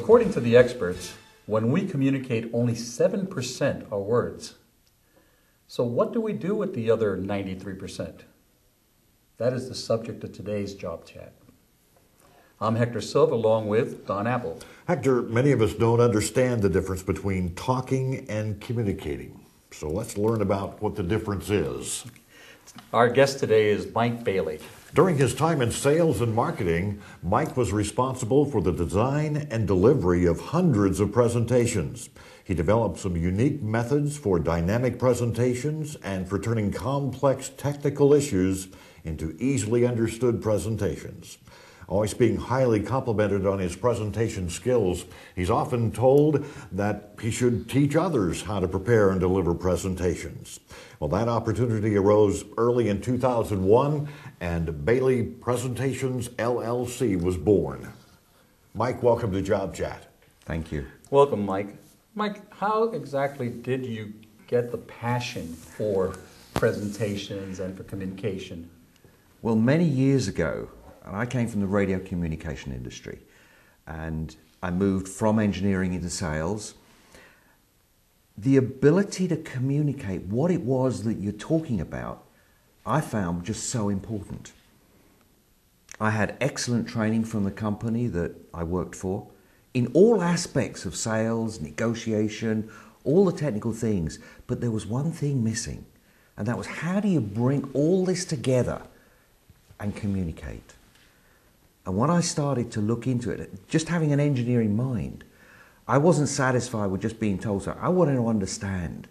According to the experts, when we communicate, only 7% are words. So what do we do with the other 93%? That is the subject of today's Job Chat. I'm Hector Silva, along with Don Apple. Hector, many of us don't understand the difference between talking and communicating. So let's learn about what the difference is. Our guest today is Mike Bailey. During his time in sales and marketing, Mike was responsible for the design and delivery of hundreds of presentations. He developed some unique methods for dynamic presentations and for turning complex technical issues into easily understood presentations. Always being highly complimented on his presentation skills, he's often told that he should teach others how to prepare and deliver presentations. Well, that opportunity arose early in 2001, and Bailey Presentations LLC was born. Mike, welcome to Job Chat. Thank you. Welcome, Mike. Mike, how exactly did you get the passion for presentations and for communication? Well, many years ago, I came from the radio communication industry, and I moved from engineering into sales. The ability to communicate what it was that you're talking about, I found just so important. I had excellent training from the company that I worked for in all aspects of sales, negotiation, all the technical things, but there was one thing missing, and that was how do you bring all this together and communicate? And when I started to look into it, just having an engineering mind, I wasn't satisfied with just being told so. I wanted to understand.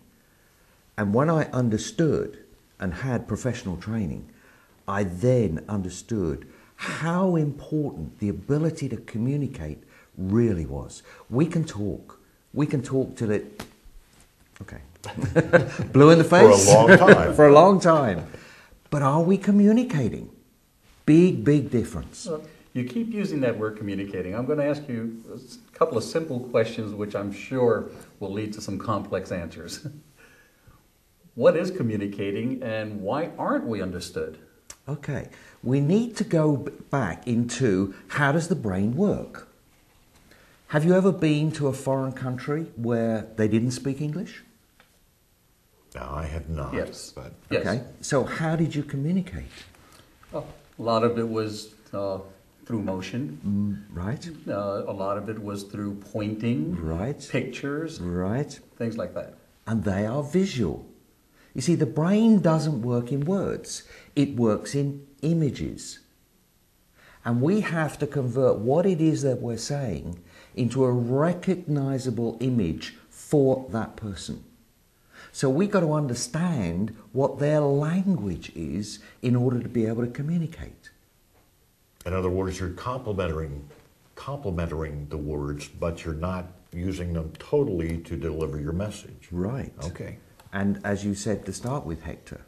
And when I understood and had professional training, I then understood how important the ability to communicate really was. We can talk till it, blue in the face. For a long time. For a long time. But are we communicating? Big difference. Well, you keep using that word communicating. I'm going to ask you a couple of simple questions which I'm sure will lead to some complex answers. What is communicating and why aren't we understood? Okay, we need to go back into how does the brain work? Have you ever been to a foreign country where they didn't speak English? No, I have not. Yes. But Yes. Okay, so how did you communicate? Oh, a lot of it was through motion. Right. A lot of it was through pointing, Right. pictures, Right. things like that. And they are visual. You see, the brain doesn't work in words. It works in images. And we have to convert what it is that we're saying into a recognizable image for that person. So we've got to understand what their language is in order to be able to communicate. in other words, you're complimenting the words, but you're not using them totally to deliver your message. Right. Okay. And as you said to start with, Hector,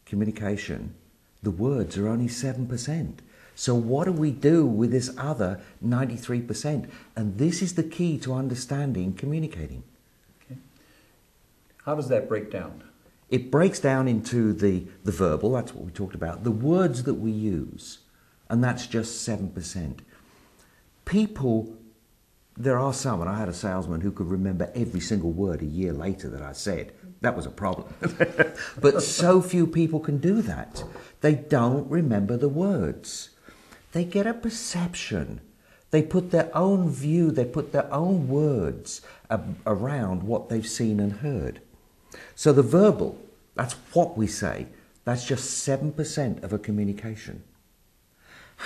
communication, the words are only 7%. So what do we do with this other 93%? And this is the key to understanding communicating. Okay. How does that break down? It breaks down into the verbal, that's what we talked about, the words that we use, and that's just 7%. People, there are some, and I had a salesman who could remember every single word a year later that I said. That was a problem. But so few people can do that. They don't remember the words. They get a perception. They put their own view, they put their own words around what they've seen and heard. So the verbal, that's what we say, that's just 7% of a communication.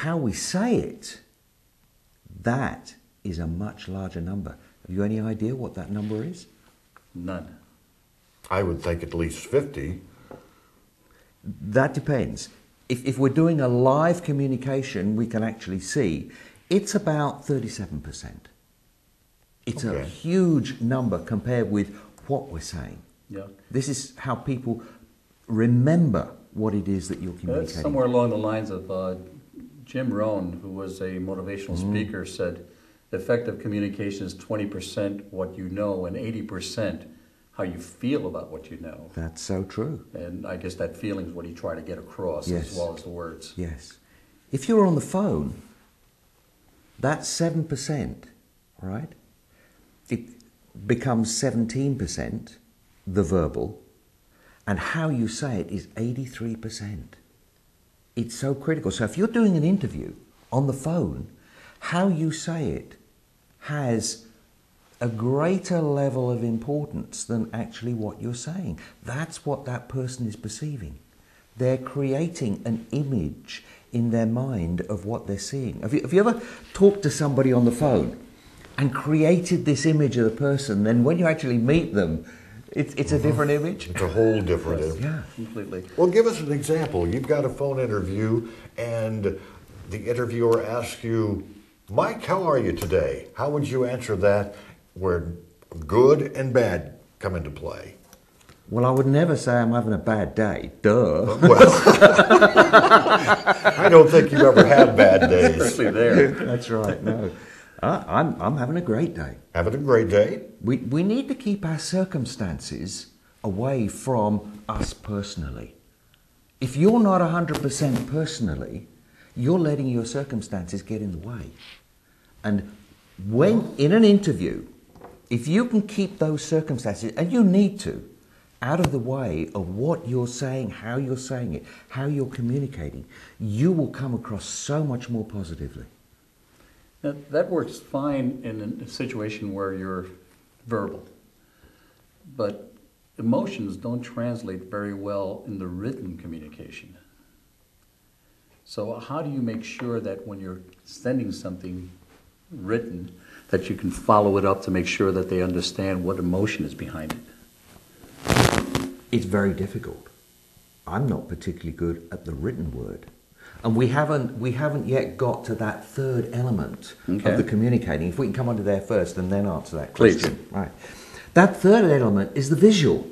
How we say it, that is a much larger number. Have you any idea what that number is? None. I would think at least 50. That depends. If we're doing a live communication, we can actually see it's about 37%. It's Okay. a huge number compared with what we're saying. Yeah. This is how people remember what it is that you're communicating. That's somewhere along the lines of Jim Rohn, who was a motivational speaker, said effective communication is 20% what you know and 80% how you feel about what you know. That's so true. And I guess that feeling is what you try to get across Yes. as well as the words. Yes. If you're on the phone, that 7% right? It becomes 17%, the verbal, and how you say it is 83%. It's so critical. So if you're doing an interview on the phone, how you say it has a greater level of importance than actually what you're saying. That's what that person is perceiving. They're creating an image in their mind of what they're seeing. Have you ever talked to somebody on the phone and created this image of the person, then when you actually meet them, it's a different image? It's a whole different image. Yeah. Completely. Well, give us an example. You've got a phone interview, and the interviewer asks you, Mike, how are you today? How would you answer that where good and bad come into play? Well, I would never say I'm having a bad day. Duh. Well, I don't think you ever have bad days. Especially there. That's right, no. I'm having a great day. Having a great day. We need to keep our circumstances away from us personally. If you're not 100% personally, you're letting your circumstances get in the way. And when in an interview, if you can keep those circumstances, and you need to, out of the way of what you're saying, how you're saying it, how you're communicating, you will come across so much more positively. Now, that works fine in a situation where you're verbal, but emotions don't translate very well in the written communication. So how do you make sure that when you're sending something written, that you can follow it up to make sure that they understand what emotion is behind it? It's very difficult. I'm not particularly good at the written word. And we haven't yet got to that third element of the communicating. If we can come onto there first and then answer that question. Please. Right. That third element is the visual.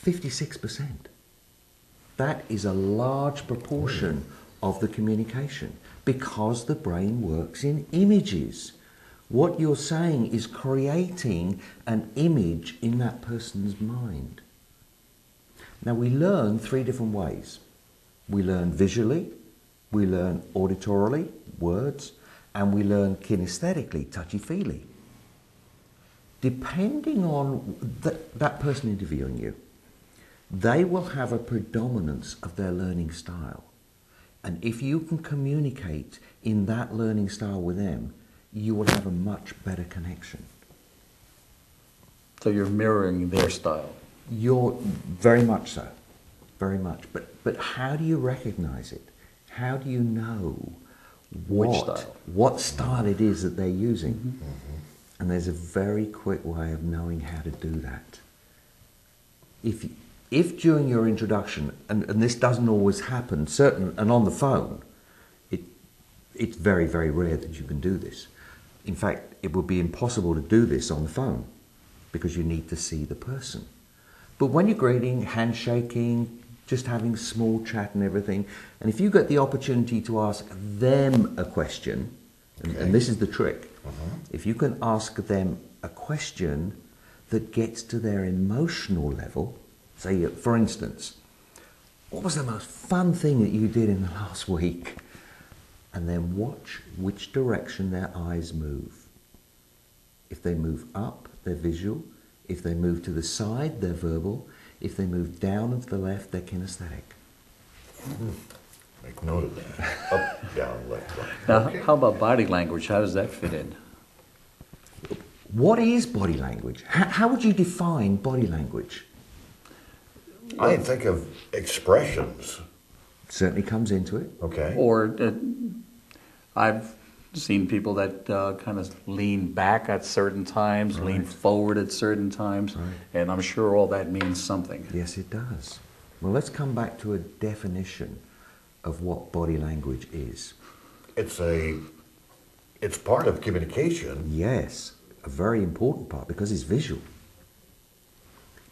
56%. That is a large proportion of the communication because the brain works in images. What you're saying is creating an image in that person's mind. Now we learn three different ways. We learn visually, we learn auditorily, words, and we learn kinesthetically, touchy-feely. Depending on that person interviewing you, they will have a predominance of their learning style. And if you can communicate in that learning style with them, you will have a much better connection. So you're mirroring their style. You're very much so, very much. But how do you recognize it? How do you know what style it is that they're using? Mm-hmm. And there's a very quick way of knowing how to do that. If during your introduction, and this doesn't always happen, and on the phone, it's very, very rare that you can do this. In fact, it would be impossible to do this on the phone because you need to see the person. But when you're greeting, handshaking, just having small chat and everything, and if you get the opportunity to ask them a question, and this is the trick, if you can ask them a question that gets to their emotional level, say, for instance, what was the most fun thing that you did in the last week? And then watch which direction their eyes move. If they move up, they're visual. If they move to the side, they're verbal. If they move down and to the left, they're kinesthetic. Make note of that. Up, down, left, right. Now, how about body language? How does that fit in? What is body language? How would you define body language? I think of expressions. Certainly comes into it. Okay. Or I've seen people that kind of lean back at certain times, lean forward at certain times, and I'm sure all that means something. Yes, it does. Well, let's come back to a definition of what body language is. It's part of communication. Yes, a very important part because it's visual.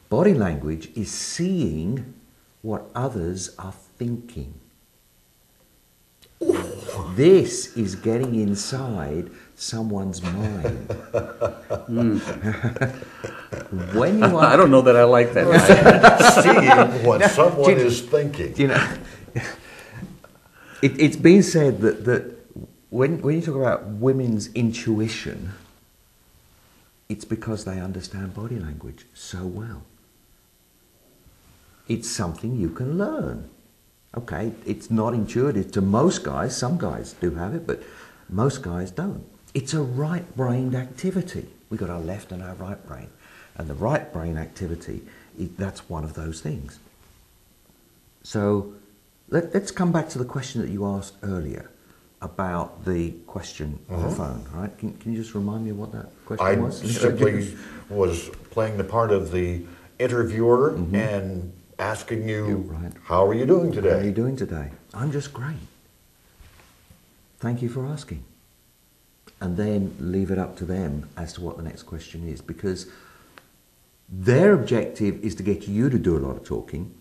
Body language is seeing what others are thinking. This is getting inside someone's mind. When you I don't know that I like that. Seeing what someone is thinking. You know, it's been said that when you talk about women's intuition, It's because they understand body language so well. It's something you can learn. Okay, it's not intuitive to most guys. Some guys do have it, but most guys don't. It's a right-brained activity. We've got our left and our right brain. And the right brain activity, that's one of those things. So let's come back to the question that you asked earlier about the question on the phone, right? Can you just remind me what that question was? I simply was playing the part of the interviewer and asking you, how are you doing today? How are you doing today? I'm just great. Thank you for asking. And then leave it up to them as to what the next question is, because their objective is to get you to do a lot of talking.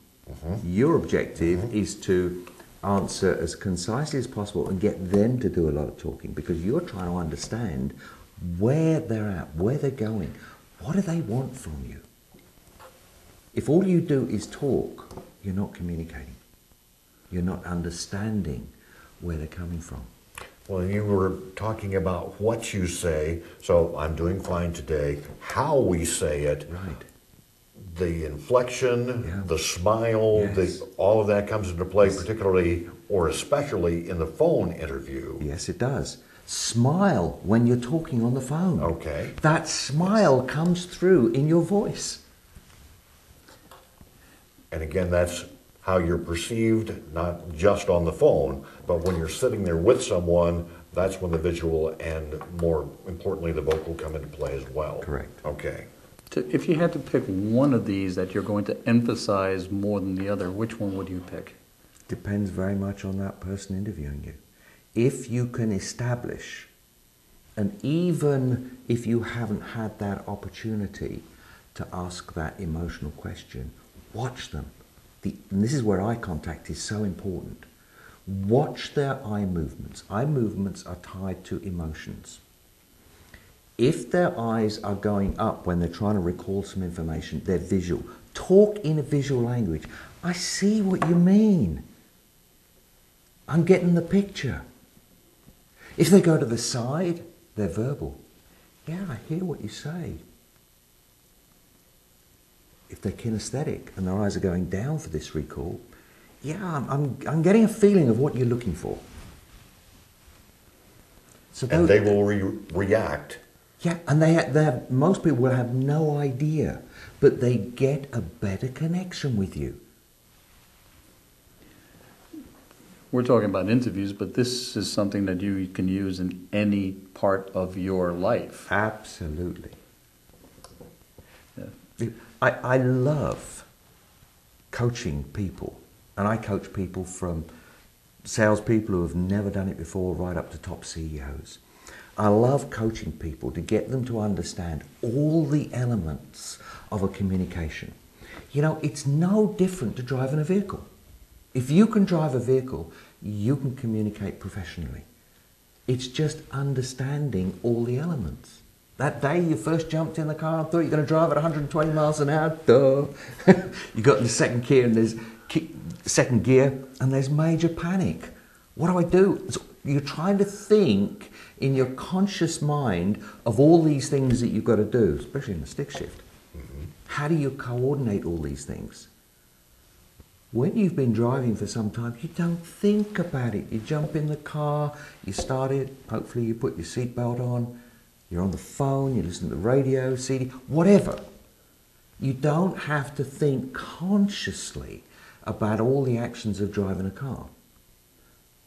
Your objective is to answer as concisely as possible and get them to do a lot of talking, because you're trying to understand where they're at, where they're going, what do they want from you. If all you do is talk, you're not communicating. You're not understanding where they're coming from. Well, you were talking about what you say, so I'm doing fine today. How we say it, right? The inflection, the smile, all of that comes into play, particularly or especially in the phone interview. Yes, it does. Smile when you're talking on the phone. Okay. That smile comes through in your voice. And again, that's how you're perceived, not just on the phone, but when you're sitting there with someone, that's when the visual and, more importantly, the vocal come into play as well. Correct. Okay. If you had to pick one of these that you're going to emphasize more than the other, which one would you pick? Depends very much on that person interviewing you. If you can establish, and even if you haven't had that opportunity to ask that emotional question, watch them. And this is where eye contact is so important. Watch their eye movements. Eye movements are tied to emotions. If their eyes are going up when they're trying to recall some information, they're visual. Talk in a visual language. I see what you mean. I'm getting the picture. If they go to the side, they're verbal. Yeah, I hear what you say. If they're kinesthetic and their eyes are going down for this recall, yeah, I'm getting a feeling of what you're looking for. So and they will react. Yeah, and they have, most people will have no idea, but they get a better connection with you. We're talking about interviews, but this is something that you can use in any part of your life. Absolutely. Yeah. I love coaching people, and I coach people from salespeople who have never done it before right up to top CEOs. I love coaching people to get them to understand all the elements of a communication. You know, it's no different to driving a vehicle. If you can drive a vehicle, you can communicate professionally. It's just understanding all the elements. That day you first jumped in the car and thought you're going to drive at 120 miles an hour, duh. You got in the second gear and there's major panic. What do I do? So you're trying to think in your conscious mind of all these things that you've got to do, especially in the stick shift. How do you coordinate all these things? When you've been driving for some time, you don't think about it. You jump in the car, you start it, hopefully you put your seatbelt on, you're on the phone, you listen to the radio, CD, whatever. You don't have to think consciously about all the actions of driving a car.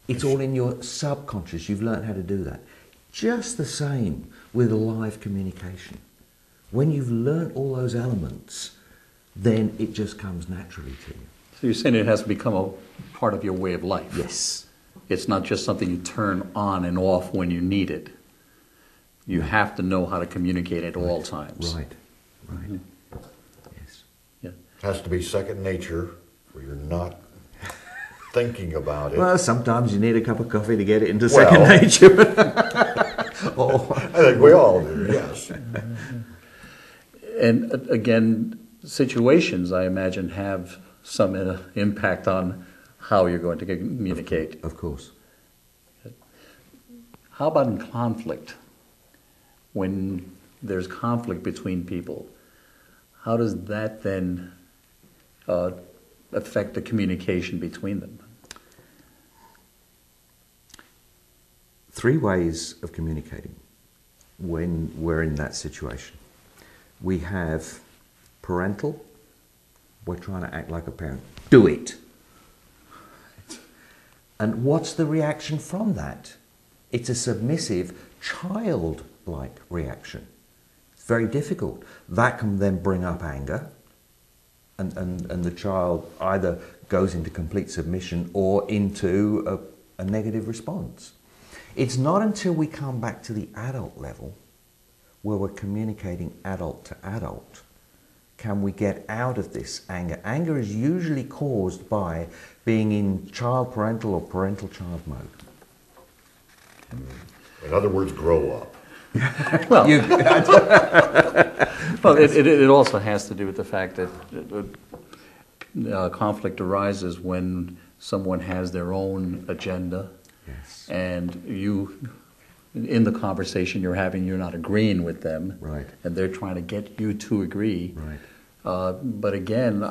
It's all in your subconscious. You've learned how to do that. Just the same with live communication. When you've learned all those elements, then it just comes naturally to you. So you're saying it has to become a part of your way of life. Yes. It's not just something you turn on and off when you need it. You have to know how to communicate at all times. Right. Yes. Yeah. It has to be second nature, where you're not thinking about it. Well, sometimes you need a cup of coffee to get it into second nature. I think we all do, yes. And again, situations, I imagine, have some impact on how you're going to communicate. Of course. How about in conflict? When there's conflict between people, how does that then affect the communication between them? 3 ways of communicating when we're in that situation. We have parental. We're trying to act like a parent. Do it. And what's the reaction from that? It's a submissive, childlike reaction. It's very difficult. That can then bring up anger, and the child either goes into complete submission or into a negative response. It's not until we come back to the adult level, where we're communicating adult to adult, can we get out of this anger. Anger is usually caused by being in child-parental or parental-child mode. In other words, grow up. Well, well, it also has to do with the fact that conflict arises when someone has their own agenda. Yes. And you, in the conversation you're having, you're not agreeing with them. Right. And they're trying to get you to agree. Right. But again,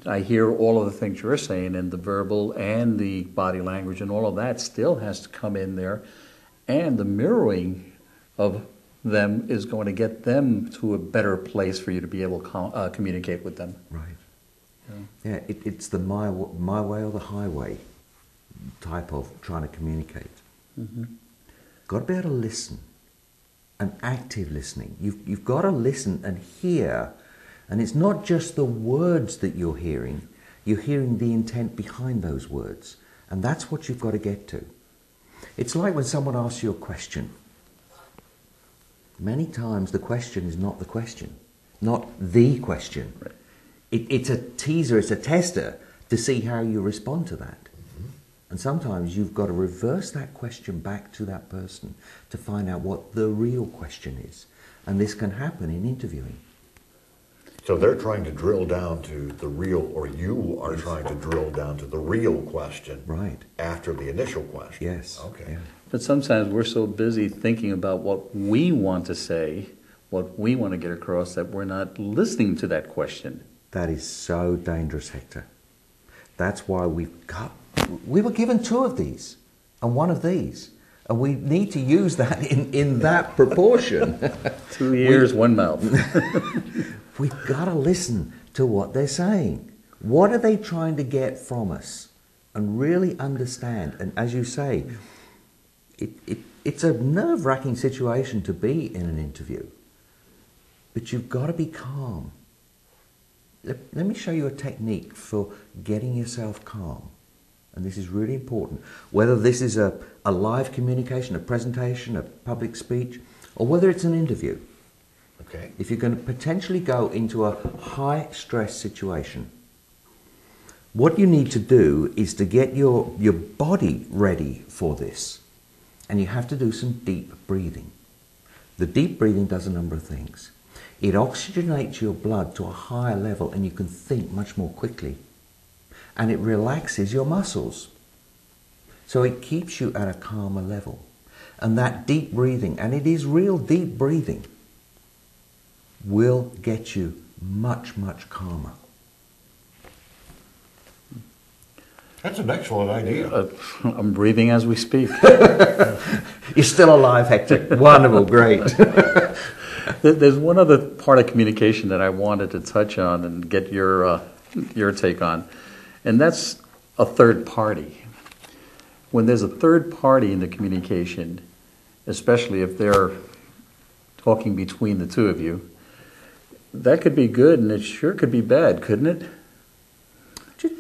I hear all of the things you're saying, and the verbal and the body language and all of that still has to come in there. And the mirroring of them is going to get them to a better place for you to be able to communicate with them. Right. Yeah, it's the my way or the highway type of trying to communicate. Mm-hmm. Got to be able to listen, and active listening. You've got to listen and hear, and it's not just the words that you're hearing the intent behind those words, and that's what you've got to get to. It's like when someone asks you a question. Many times the question is not the question, not the question. Right. It's a teaser, it's a tester to see how you respond to that. Mm-hmm. And sometimes you've got to reverse that question back to that person to find out what the real question is. And this can happen in interviewing. So they're trying to drill down to the real, or you are trying to drill down to the real question. Right. After the initial question. Yes. Okay. Yeah. But sometimes we're so busy thinking about what we want to say, what we want to get across, that we're not listening to that question. That is so dangerous, Hector. That's why we were given 2 of these and 1 of these. And we need to use that in that proportion. 2 ears, 1 mouth. We've got to listen to what they're saying. What are they trying to get from us? And really understand. And as you say, it's a nerve-wracking situation to be in an interview. But you've got to be calm. Let me show you a technique for getting yourself calm. And this is really important. Whether this is a live communication, a presentation, a public speech, or whether it's an interview. Okay. If you're going to potentially go into a high-stress situation, what you need to do is to get your body ready for this. And you have to do some deep breathing. The deep breathing does a number of things. It oxygenates your blood to a higher level and you can think much more quickly. And it relaxes your muscles. So it keeps you at a calmer level. And that deep breathing, and it is real deep breathing, will get you much, much calmer. That's an excellent idea. I'm breathing as we speak. You're still alive, Hector. Wonderful, great. There's one other part of communication that I wanted to touch on and get your take on, and that's a third party. When there's a third party in the communication, especially if they're talking between the 2 of you, that could be good and it sure could be bad, couldn't it?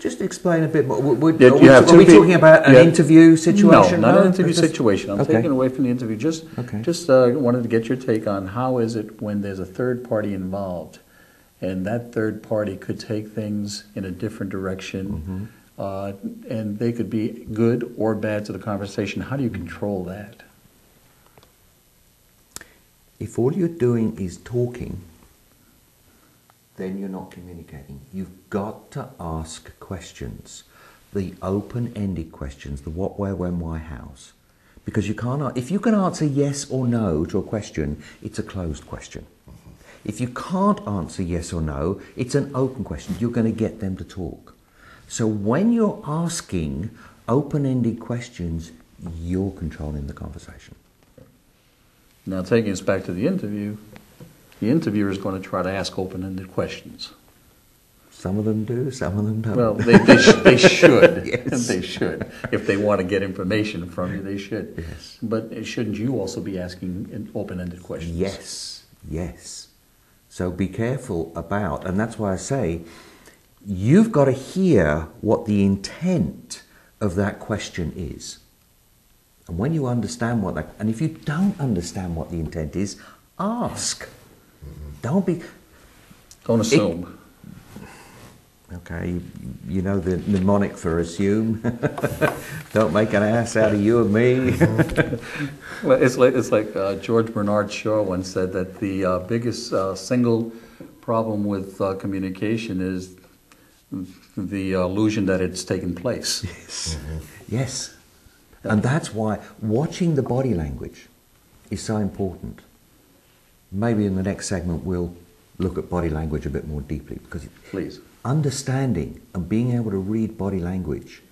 Just explain a bit more. Are we talking about an interview situation? No, not an interview situation. I'm okay. taking away from the interview. Just wanted to get your take on how is it when there's a third party involved, and that third party could take things in a different direction, and they could be good or bad to the conversation. How do you control that? If all you're doing is talking, then you're not communicating. You've got to ask questions, the open-ended questions, the what, where, when, why, hows, Because you can't, if you can answer yes or no to a question, it's a closed question. If you can't answer yes or no, it's an open question. You're going to get them to talk. So when you're asking open-ended questions, you're controlling the conversation. Now, taking us back to the interviewer is going to try to ask open-ended questions. Some of them do, some of them don't. Well, they should. Yes. They should. If they want to get information from you, they should. Yes. But shouldn't you also be asking open-ended questions? Yes, yes. So be careful about, and that's why I say, you've got to hear what the intent of that question is. And when you understand what that, and if you don't understand what the intent is, ask. Don't assume. Okay, you know the mnemonic for assume. Don't make an ass out of you and me. Well, it's like George Bernard Shaw once said that the biggest single problem with communication is the illusion that it's taken place. Yes. Yes. And that's why watching the body language is so important. Maybe in the next segment we'll look at body language a bit more deeply, because Please. Understanding and being able to read body language,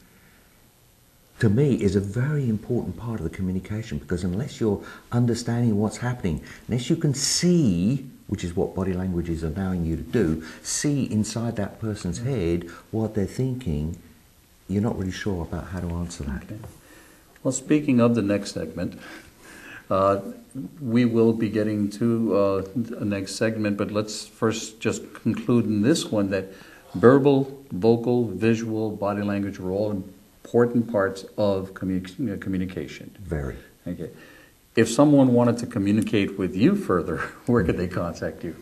to me, is a very important part of the communication, because unless you're understanding what's happening, unless you can see, which is what body language is allowing you to do, see inside that person's head what they're thinking, you're not really sure about how to answer that. Okay. Well, speaking of the next segment, we will be getting to the next segment, but let's first just conclude in this one that verbal, vocal, visual, body language are all important parts of communication. Very. Okay. If someone wanted to communicate with you further, where could they contact you?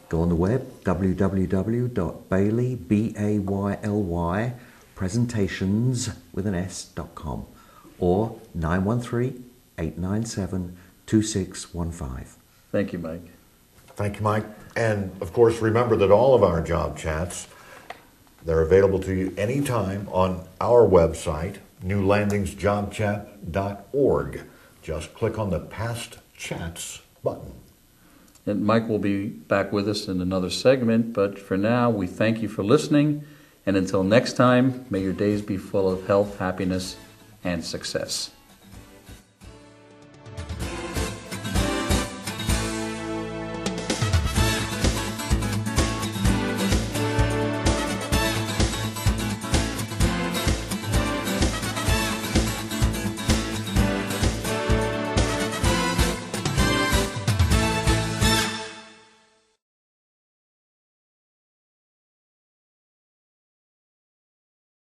Go on the web, www.bailey, B-A-Y-L-Y, presentations with an S.com, or 913-897-2615. Thank you, Mike. Thank you, Mike. And of course, remember that all of our job chats, they're available to you anytime on our website, newlandingsjobchat.org. Just click on the Past Chats button. And Mike will be back with us in another segment, but for now, we thank you for listening. And until next time, may your days be full of health, happiness, and success.